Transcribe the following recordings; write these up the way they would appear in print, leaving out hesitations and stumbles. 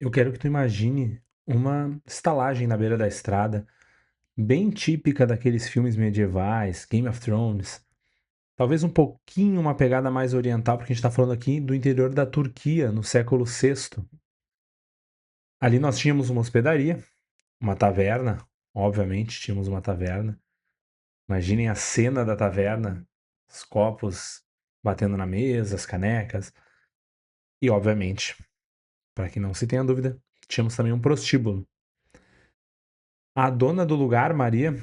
Eu quero que tu imagine uma estalagem na beira da estrada, bem típica daqueles filmes medievais, Game of Thrones. Talvez um pouquinho uma pegada mais oriental, porque a gente está falando aqui do interior da Turquia, no século VI. Ali nós tínhamos uma hospedaria, uma taverna, obviamente tínhamos uma taverna. Imaginem a cena da taverna, os copos batendo na mesa, as canecas. E, obviamente, para que não se tenha dúvida, tínhamos também um prostíbulo. A dona do lugar, Maria,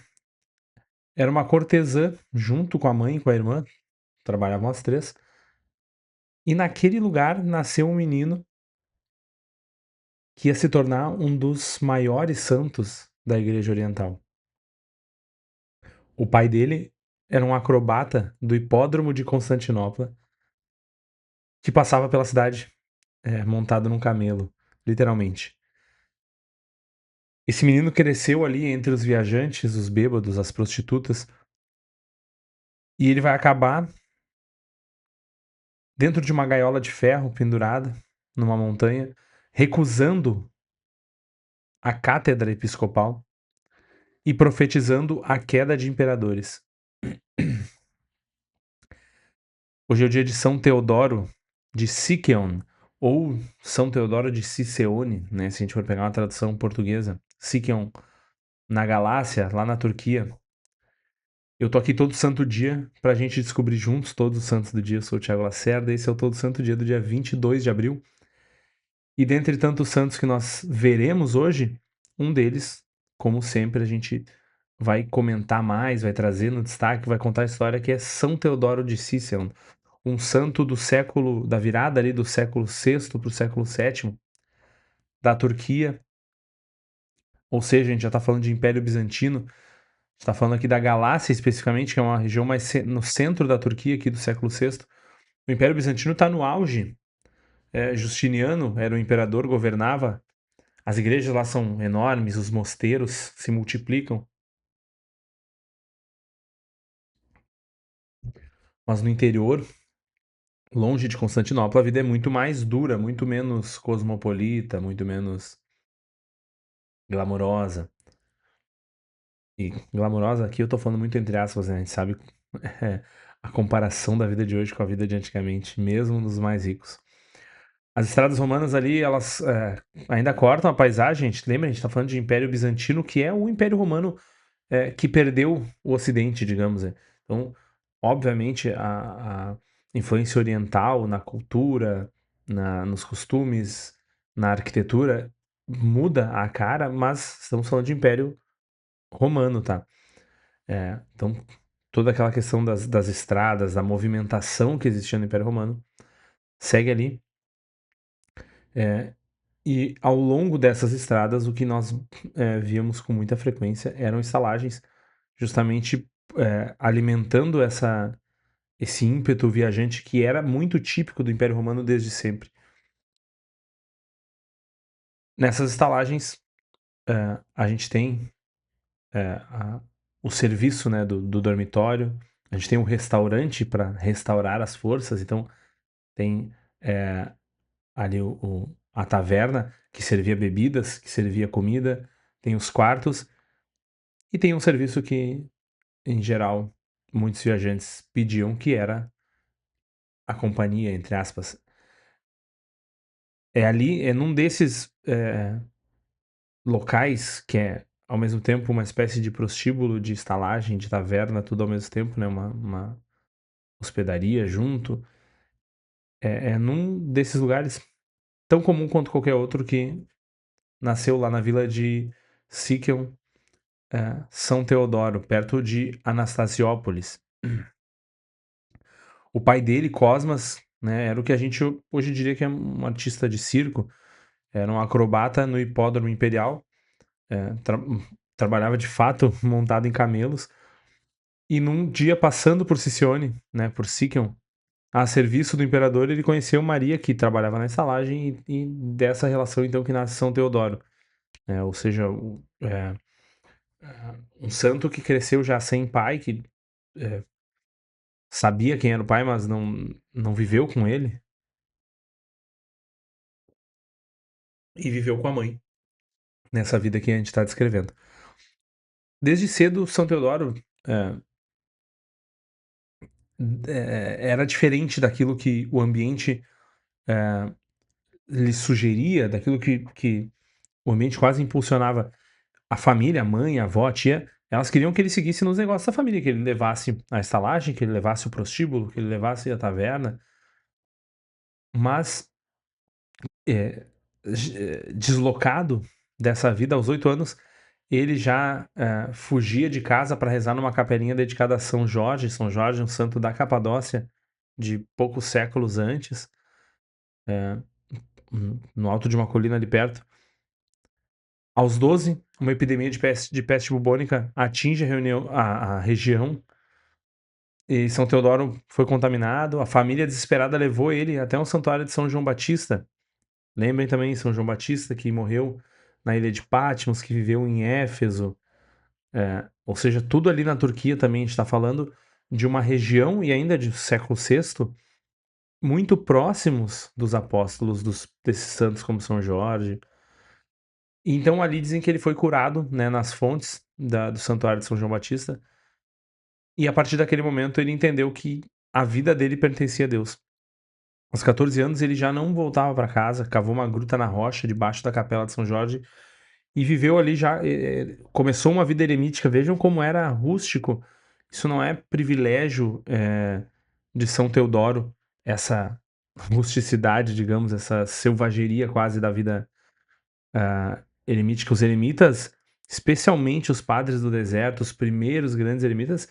era uma cortesã, junto com a mãe e com a irmã, trabalhavam as três. E naquele lugar nasceu um menino que ia se tornar um dos maiores santos da Igreja Oriental. O pai dele era um acrobata do hipódromo de Constantinopla, que passava pela cidade montado num camelo, literalmente. Esse menino cresceu ali entre os viajantes, os bêbados, as prostitutas, e ele vai acabar dentro de uma gaiola de ferro pendurada numa montanha, recusando a cátedra episcopal e profetizando a queda de imperadores. Hoje é o dia de São Teodoro de Sicyon, ou São Teodoro de Ciceone, né, se a gente for pegar uma tradução portuguesa. Sicyon, na Galácia, lá na Turquia. Eu tô aqui todo santo dia pra gente descobrir juntos todos os santos do dia. Eu sou o Thiago Lacerda, esse é o Todo Santo Dia do dia 22 de abril. E dentre tantos santos que nós veremos hoje, um deles, como sempre, a gente vai comentar mais, vai trazer no destaque, vai contar a história, que é São Teodoro de Cícero, um santo do século, da virada ali do século VI para o século VII, da Turquia. Ou seja, a gente já está falando de Império Bizantino, está falando aqui da Galácia especificamente, que é uma região mais no centro da Turquia, aqui do século VI. O Império Bizantino está no auge. Justiniano era o imperador, governava. As igrejas lá são enormes, os mosteiros se multiplicam. Mas no interior, longe de Constantinopla, a vida é muito mais dura, muito menos cosmopolita, muito menos glamourosa. E glamourosa aqui eu tô falando muito entre aspas, né? A gente sabe a comparação da vida de hoje com a vida de antigamente, mesmo nos mais ricos. As estradas romanas ali, elas ainda cortam a paisagem, a gente lembra, a gente tá falando de Império Bizantino, que é o Império Romano que perdeu o Ocidente, digamos. Né? Então, obviamente, a influência oriental na cultura, nos costumes, na arquitetura, muda a cara, mas estamos falando de Império Romano, tá? Então, toda aquela questão das estradas, da movimentação que existia no Império Romano, segue ali. E ao longo dessas estradas, o que nós víamos com muita frequência eram estalagens, justamente alimentando esse ímpeto viajante que era muito típico do Império Romano desde sempre. Nessas estalagens, a gente tem a, o serviço, né, do dormitório, a gente tem um restaurante para restaurar as forças, então tem ali a taverna que servia bebidas, que servia comida, tem os quartos e tem um serviço que, em geral, muitos viajantes pediam, que era a companhia, entre aspas. É ali, é num desses locais que é ao mesmo tempo uma espécie de prostíbulo, de estalagem, de taverna, tudo ao mesmo tempo, né? Uma hospedaria junto. É num desses lugares tão comum quanto qualquer outro que nasceu lá na vila de Sicyon, São Teodoro, perto de Anastasiópolis. O pai dele, Cosmas, né, era o que a gente hoje diria que é um artista de circo, era um acrobata no hipódromo imperial, é, tra- trabalhava de fato montado em camelos, e num dia passando por Sicione, né, por Sicyon, a serviço do imperador, ele conheceu Maria, que trabalhava na estalagem, e dessa relação então que nasce São Teodoro, né, ou seja, um santo que cresceu já sem pai, que é, sabia quem era o pai, mas não viveu com ele. e viveu com a mãe nessa vida que a gente está descrevendo. Desde cedo, São Teodoro é, era diferente daquilo que o ambiente lhe sugeria, daquilo que o ambiente quase impulsionava. A família, a mãe, a avó, a tia, elas queriam que ele seguisse nos negócios da família, que ele levasse a estalagem, que ele levasse o prostíbulo, que ele levasse a taverna, mas deslocado dessa vida aos 8 anos, ele já fugia de casa para rezar numa capelinha dedicada a São Jorge. São Jorge, um santo da Capadócia, de poucos séculos antes, no alto de uma colina ali perto. Aos 12, uma epidemia de peste bubônica atinge a região e São Teodoro foi contaminado. A família desesperada levou ele até um santuário de São João Batista. Lembrem também São João Batista, que morreu na ilha de Patmos, que viveu em Éfeso. Ou seja, tudo ali na Turquia também a gente está falando de uma região e ainda de século VI muito próximos dos apóstolos, desses santos como São Jorge. Então ali dizem que ele foi curado, né, nas fontes do santuário de São João Batista. E a partir daquele momento ele entendeu que a vida dele pertencia a Deus. Aos 14 anos ele já não voltava para casa, cavou uma gruta na rocha debaixo da capela de São Jorge e viveu ali já, começou uma vida eremítica. Vejam como era rústico. Isso não é privilégio de São Teodoro, essa rusticidade, digamos, essa selvageria quase da vida eremítica. Os eremitas, especialmente os padres do deserto, os primeiros grandes eremitas,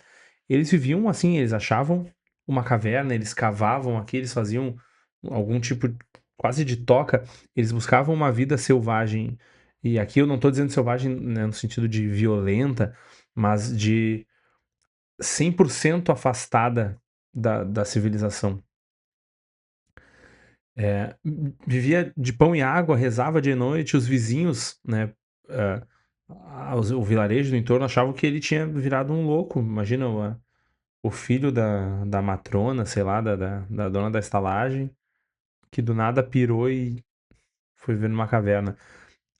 eles viviam assim, eles achavam uma caverna, eles cavavam aqui, eles faziam algum tipo quase de toca, eles buscavam uma vida selvagem. E aqui eu não estou dizendo selvagem, né, no sentido de violenta, mas de 100% afastada da civilização. Vivia de pão e água, rezava de noite, os vizinhos, né, eh, o vilarejo do entorno achavam que ele tinha virado um louco. Imagina o filho da matrona, sei lá, da dona da estalagem, que do nada pirou e foi viver numa caverna.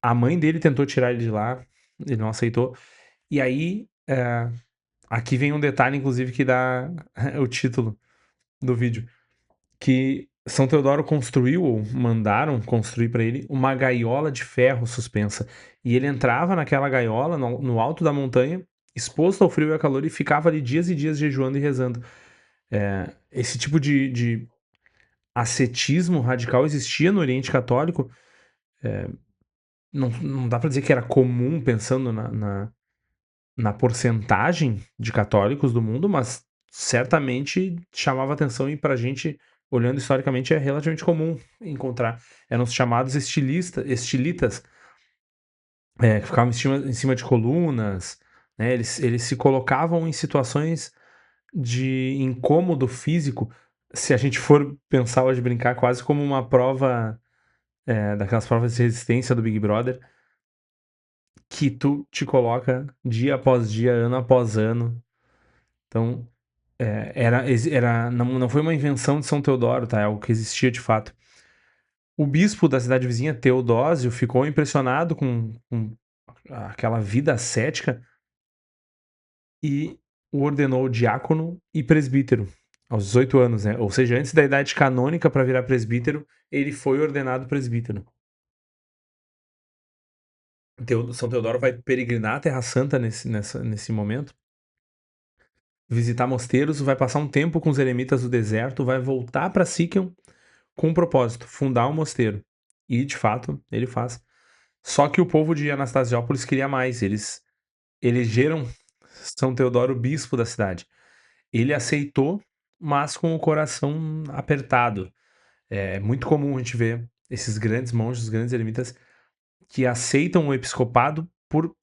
A mãe dele tentou tirar ele de lá, ele não aceitou. E aí, aqui vem um detalhe, inclusive, que dá o título do vídeo. Que São Teodoro construiu, ou mandaram construir para ele, uma gaiola de ferro suspensa. E ele entrava naquela gaiola, no alto da montanha, exposto ao frio e ao calor, e ficava ali dias e dias jejuando e rezando. Esse tipo de ascetismo radical existia no Oriente Católico. Não dá para dizer que era comum, pensando na porcentagem de católicos do mundo, mas certamente chamava atenção, e pra gente, olhando historicamente, é relativamente comum encontrar. Eram os chamados estilitas, que ficavam em cima de colunas, né? Eles se colocavam em situações de incômodo físico, se a gente for pensar hoje, brincar, quase como uma prova, daquelas provas de resistência do Big Brother, que tu te coloca dia após dia, ano após ano. Então, não foi uma invenção de São Teodoro, tá? É algo que existia de fato. O bispo da cidade vizinha, Teodósio, ficou impressionado com aquela vida ascética e o ordenou diácono e presbítero aos 18 anos, né? Ou seja, antes da idade canônica para virar presbítero, ele foi ordenado presbítero. São Teodoro vai peregrinar a Terra Santa nesse momento, visitar mosteiros, vai passar um tempo com os eremitas do deserto, vai voltar para Síquion com um propósito: fundar um mosteiro. E, de fato, ele faz. Só que o povo de Anastasiópolis queria mais. Eles elegeram São Teodoro bispo da cidade. Ele aceitou, mas com o coração apertado. É muito comum a gente ver esses grandes monges, os grandes eremitas, que aceitam o episcopado por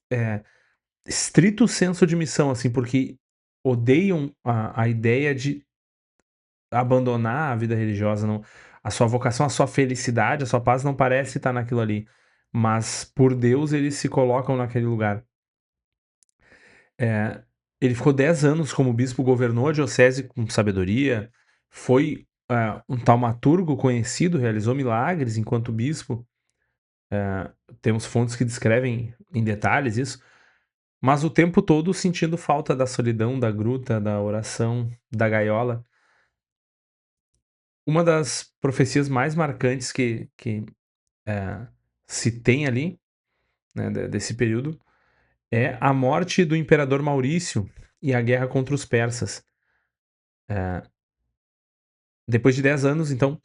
estrito senso de missão, assim, porque odeiam a ideia de abandonar a vida religiosa. Não, a sua vocação, a sua felicidade, a sua paz não parece estar naquilo ali, mas por Deus eles se colocam naquele lugar. Ele ficou 10 anos como bispo, governou a diocese com sabedoria, foi um taumaturgo conhecido, realizou milagres enquanto bispo. Temos fontes que descrevem em detalhes isso, mas o tempo todo sentindo falta da solidão, da gruta, da oração, da gaiola. Uma das profecias mais marcantes que se tem ali, né, desse período, é a morte do imperador Maurício e a guerra contra os persas. Depois de 10 anos, então,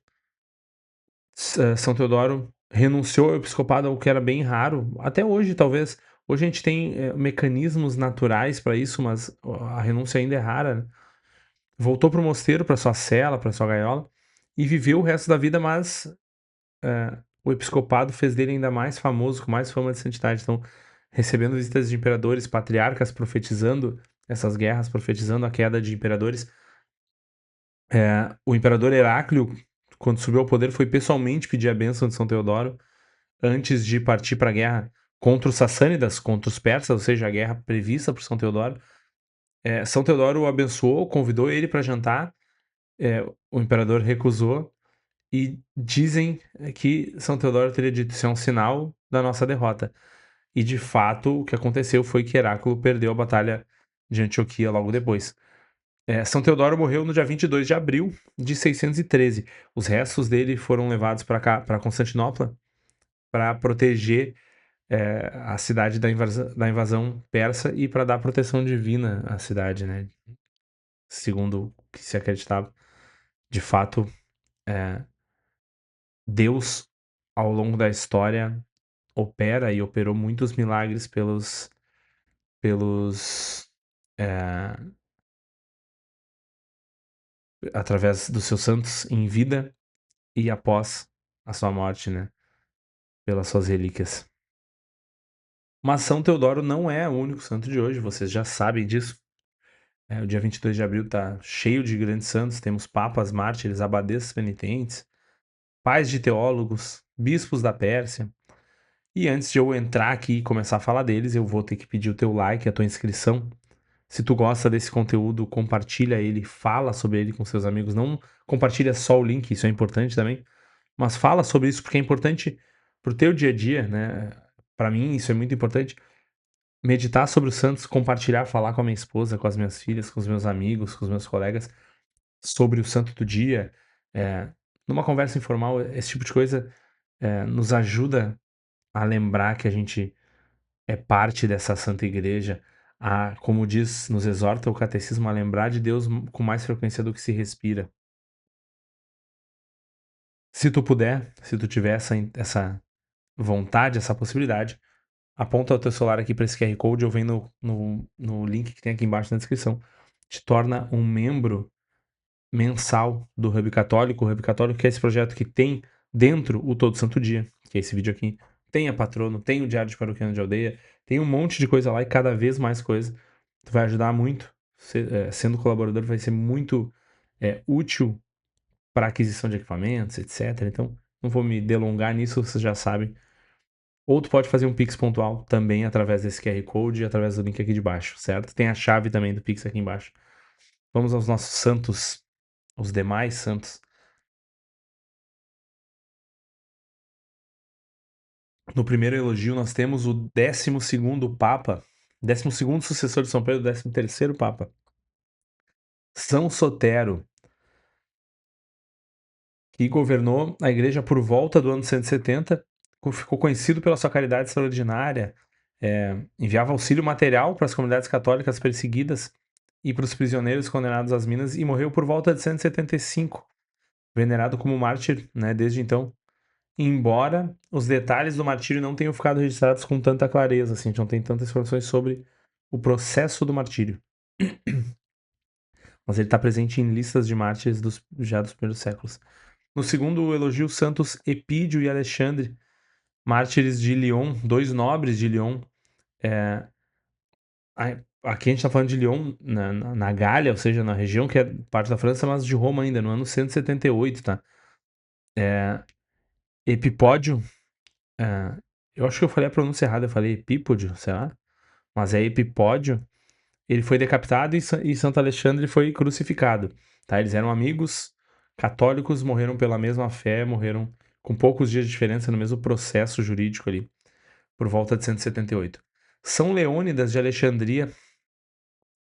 São Teodoro renunciou ao episcopado, o que era bem raro, até hoje talvez. Hoje a gente tem mecanismos naturais para isso, mas a renúncia ainda é rara, né? Voltou para o mosteiro, para sua cela, para sua gaiola, e viveu o resto da vida, mas o episcopado fez dele ainda mais famoso, com mais fama de santidade. Então, recebendo visitas de imperadores, patriarcas, profetizando essas guerras, profetizando a queda de imperadores. O imperador Heráclio, quando subiu ao poder, foi pessoalmente pedir a bênção de São Teodoro antes de partir para a guerra contra os sassânidas, contra os persas, ou seja, a guerra prevista por São Teodoro. São Teodoro o abençoou, convidou ele para jantar, o imperador recusou, e dizem que São Teodoro teria dito: isso é um sinal da nossa derrota. E de fato, o que aconteceu foi que Heráclio perdeu a batalha de Antioquia logo depois. São Teodoro morreu no dia 22 de abril de 613. Os restos dele foram levados para Constantinopla para proteger a cidade da invasão persa e para dar proteção divina à cidade, né? Segundo o que se acreditava. De fato, Deus, ao longo da história, opera e operou muitos milagres pelos é, através dos seus santos em vida e após a sua morte, né? Pelas suas relíquias. Mas São Teodoro não é o único santo de hoje, vocês já sabem disso. O dia 22 de abril está cheio de grandes santos, temos papas, mártires, abadesas penitentes, pais de teólogos, bispos da Pérsia. E antes de eu entrar aqui e começar a falar deles, eu vou ter que pedir o teu like, a tua inscrição. Se tu gosta desse conteúdo, compartilha ele, fala sobre ele com seus amigos. Não compartilha só o link, isso é importante também, mas fala sobre isso porque é importante pro teu dia a dia, né? Para mim isso é muito importante. Meditar sobre os santos, compartilhar, falar com a minha esposa, com as minhas filhas, com os meus amigos, com os meus colegas sobre o santo do dia. Numa conversa informal, esse tipo de coisa nos ajuda a lembrar que a gente é parte dessa santa igreja, como diz, nos exorta o catecismo, a lembrar de Deus com mais frequência do que se respira. Se tu puder, se tu tiver essa vontade, essa possibilidade, aponta o teu celular aqui para esse QR Code ou vem no link que tem aqui embaixo na descrição. Te torna um membro mensal do Hub Católico. O Hub Católico que é esse projeto que tem dentro o Todo Santo Dia, que é esse vídeo aqui. Tem a Patrono, tem o Diário de Paroquiano de Aldeia, tem um monte de coisa lá e cada vez mais coisa. Tu vai ajudar muito. Sendo colaborador vai ser muito útil para aquisição de equipamentos, etc. Então, não vou me delongar nisso, vocês já sabem. Ou tu pode fazer um Pix pontual também através desse QR Code e através do link aqui de baixo, certo? Tem a chave também do Pix aqui embaixo. Vamos aos nossos santos, os demais santos. No primeiro elogio, nós temos o 12º Papa, 12º sucessor de São Pedro, 13º Papa, São Sotero, que governou a igreja por volta do ano 170, ficou conhecido pela sua caridade extraordinária, enviava auxílio material para as comunidades católicas perseguidas e para os prisioneiros condenados às minas, e morreu por volta de 175, venerado como mártir, né, desde então. Embora os detalhes do martírio não tenham ficado registrados com tanta clareza, assim, a gente não tem tantas informações sobre o processo do martírio. Mas ele está presente em listas de mártires já dos primeiros séculos. No segundo elogio, Santos Epídio e Alexandre, mártires de Lyon, dois nobres de Lyon. Aqui a gente está falando de Lyon, na Gália, ou seja, na região que é parte da França, mas de Roma ainda, no ano 178, tá? Epipódio, eu acho que eu falei a pronúncia errada, eu falei Epípodio, sei lá, mas é Epipódio. Ele foi decapitado e Santo Alexandre foi crucificado, tá? Eles eram amigos católicos, morreram pela mesma fé, morreram com poucos dias de diferença no mesmo processo jurídico ali, por volta de 178. São Leônidas de Alexandria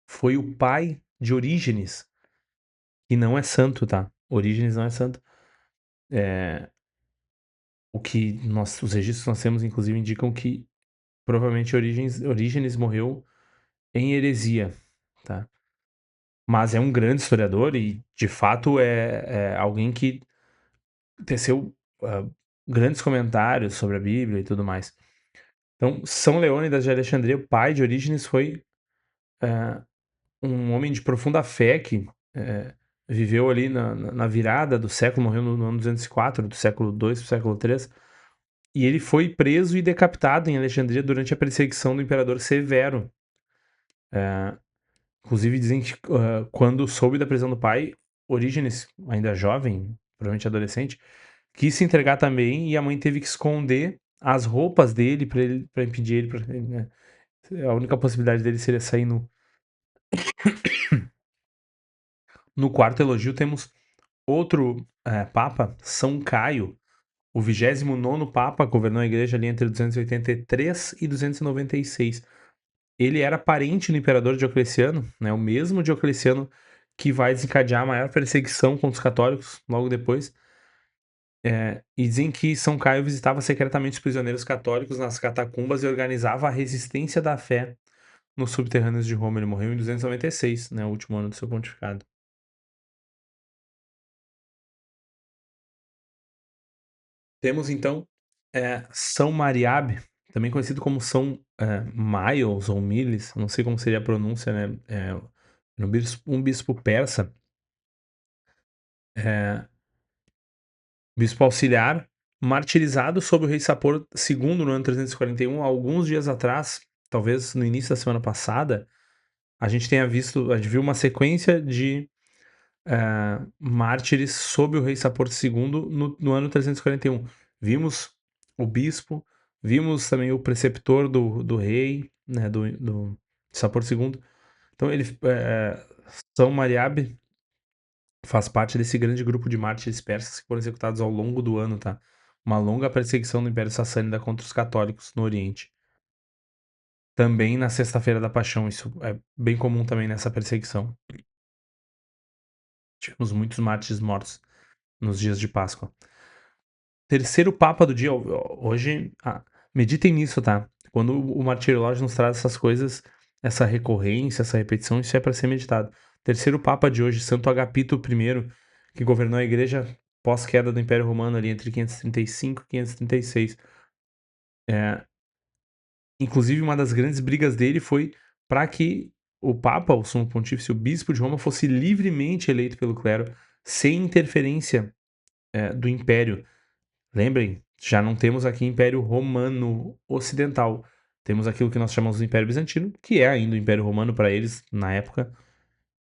foi o pai de Orígenes, que não é santo, tá? Orígenes não é santo. O que os registros que nós temos, inclusive, indicam que provavelmente Orígenes morreu em heresia, tá? Mas é um grande historiador e, de fato, é alguém que teceu grandes comentários sobre a Bíblia e tudo mais. Então, São Leônidas de Alexandria, o pai de Orígenes, foi um homem de profunda fé que viveu ali na virada do século, morreu no ano 204, do século II para o século III, e ele foi preso e decapitado em Alexandria durante a perseguição do imperador Severo. Inclusive, dizem que quando soube da prisão do pai, Orígenes, ainda jovem, provavelmente adolescente, quis se entregar também e a mãe teve que esconder as roupas dele para impedir ele, né? A única possibilidade dele seria sair nu. No quarto elogio temos outro papa, São Caio, o 29º papa, governou a igreja ali entre 283 e 296. Ele era parente do imperador Diocleciano, né, o mesmo Diocleciano que vai desencadear a maior perseguição contra os católicos logo depois. E dizem que São Caio visitava secretamente os prisioneiros católicos nas catacumbas e organizava a resistência da fé nos subterrâneos de Roma. Ele morreu em 296, né, o último ano do seu pontificado. Temos então São Mariabe, também conhecido como São Miles ou Miles, não sei como seria a pronúncia, né? Um bispo persa, bispo auxiliar, martirizado sob o rei Sapor II no ano 341, alguns dias atrás, talvez no início da semana passada, a gente viu uma sequência de mártires sob o rei Sapor II no ano 341. Vimos o bispo, vimos também o preceptor do rei, né, do Sapor II. Então, São Mariabe faz parte desse grande grupo de mártires persas que foram executados ao longo do ano, tá? Uma longa perseguição do Império Sassânida contra os católicos no Oriente. Também na Sexta-feira da Paixão, isso é bem comum também nessa perseguição. Tivemos muitos mártires mortos nos dias de Páscoa. Terceiro Papa do dia, hoje, meditem nisso, tá? Quando o Martirológio nos traz essas coisas, essa recorrência, essa repetição, isso é para ser meditado. Terceiro Papa de hoje, Santo Agapito I, que governou a igreja pós-queda do Império Romano ali entre 535 e 536. Inclusive, uma das grandes brigas dele foi para que o Papa, o Sumo Pontífice, o Bispo de Roma, fosse livremente eleito pelo clero, sem interferência do Império. Lembrem, já não temos aqui Império Romano Ocidental. Temos aquilo que nós chamamos de Império Bizantino, que é ainda o Império Romano para eles na época,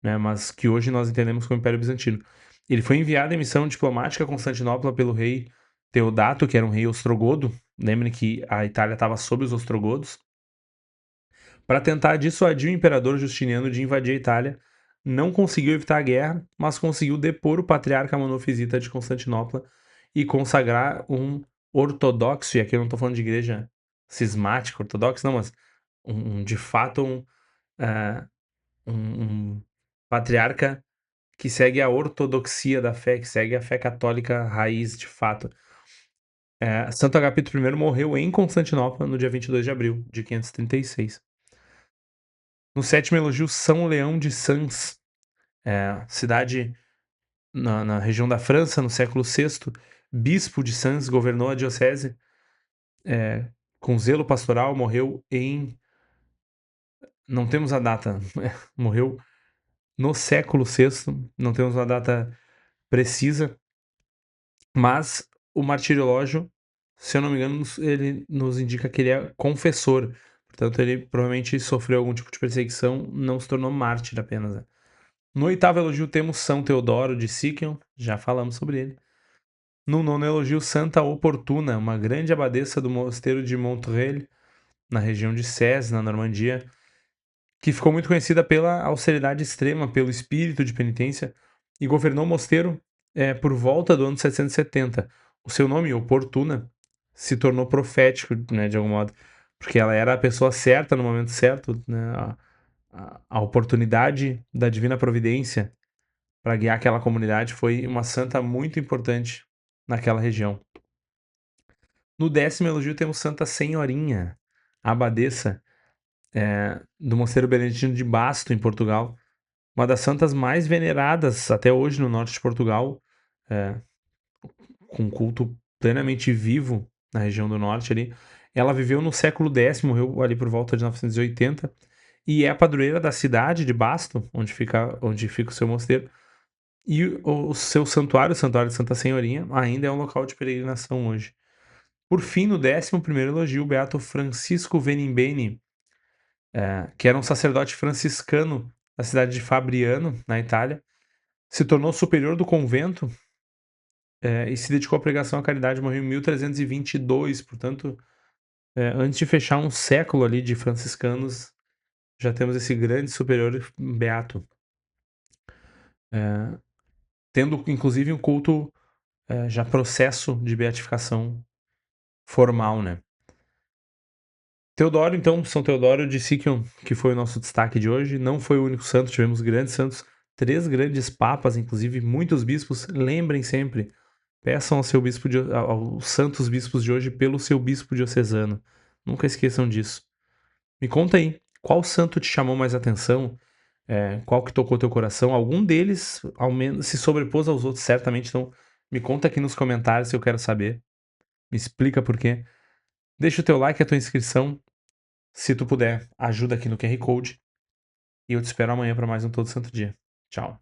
né, mas que hoje nós entendemos como Império Bizantino. Ele foi enviado em missão diplomática a Constantinopla pelo rei Teodato, que era um rei ostrogodo. Lembrem que a Itália estava sob os ostrogodos. Para tentar dissuadir o imperador Justiniano de invadir a Itália, não conseguiu evitar a guerra, mas conseguiu depor o patriarca monofisita de Constantinopla e consagrar um ortodoxo, e aqui eu não estou falando de igreja cismática, ortodoxa, não, mas de fato um patriarca que segue a ortodoxia da fé, que segue a fé católica raiz de fato. Santo Agapito I morreu em Constantinopla no dia 22 de abril de 536. No sétimo elogio, São Leão de Sens, cidade na região da França, no século VI, bispo de Sens, governou a diocese com zelo pastoral, morreu em... Não temos a data, morreu no século VI, não temos uma data precisa, mas o martiriológio, se eu não me engano, ele nos indica que ele é confessor, portanto ele provavelmente sofreu algum tipo de perseguição, não se tornou mártir apenas, né? No oitavo elogio temos São Teodoro de Siquion, já falamos sobre ele. No nono elogio, Santa Oportuna, uma grande abadesa do mosteiro de Montreuil, na região de Sèze, na Normandia, que ficou muito conhecida pela austeridade extrema, pelo espírito de penitência, e governou o mosteiro por volta do ano 770. o seu nome, Oportuna, se tornou profético, né, de algum modo, porque ela era a pessoa certa no momento certo, né, a oportunidade da divina providência para guiar aquela comunidade foi uma santa muito importante naquela região. No 10º elogio temos Santa Senhorinha, a abadesa do Mosteiro Beneditino de Basto, em Portugal, uma das santas mais veneradas até hoje no norte de Portugal, é, com culto plenamente vivo na região do norte ali. Ela viveu no século X, morreu ali por volta de 980, e é a padroeira da cidade de Basto, onde fica o seu mosteiro. E o seu santuário, o Santuário de Santa Senhorinha, ainda é um local de peregrinação hoje. Por fim, no 11º elogio, o beato Francisco Venimbeni, que era um sacerdote franciscano da cidade de Fabriano, na Itália, se tornou superior do convento e se dedicou à pregação à caridade, morreu em 1322, portanto, antes de fechar um século ali de franciscanos, já temos esse grande superior beato, tendo inclusive um culto, já processo de beatificação formal, né? Teodoro, então, São Teodoro de Siquion, que foi o nosso destaque de hoje, não foi o único santo, tivemos grandes santos, 3 grandes papas, inclusive muitos bispos. Lembrem sempre, peçam ao seu bispo, aos santos bispos de hoje pelo seu bispo diocesano. Nunca esqueçam disso. Me conta aí, qual santo te chamou mais atenção? Qual que tocou teu coração? Algum deles, ao menos, se sobrepôs aos outros, certamente. Então, me conta aqui nos comentários se eu quero saber. Me explica por quê. Deixa o teu like, a tua inscrição. Se tu puder, ajuda aqui no QR Code. E eu te espero amanhã para mais um Todo Santo Dia. Tchau.